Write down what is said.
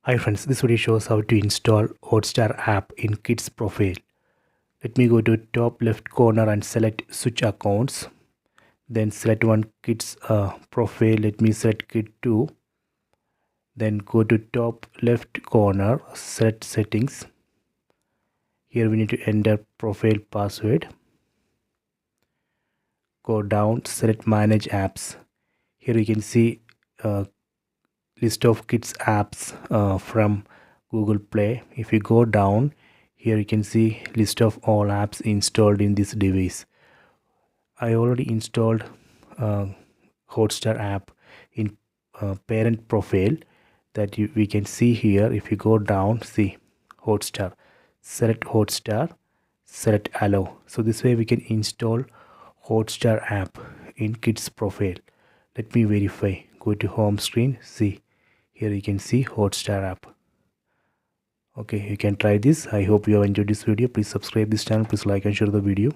Hi friends, this video shows how to install Hotstar app in Kids profile. Let me go to top left corner and select switch accounts. Then select one Kids profile. Let me select Kid 2. Then go to top left corner, select settings. Here we need to enter profile password. Go down, select manage apps. Here you can see list of kids apps from Google Play. If you go down, here you can see list of all apps installed in this device. I already installed Hotstar app in parent profile that we can see here. If you go down, see Hotstar, select Hotstar, select allow. So this way we can install Hotstar app in kids profile. Let me verify. Go to home screen, see here you can see Hotstar app. Okay, you can try this. I hope you have enjoyed this video. Please subscribe this channel. Please like and share the video.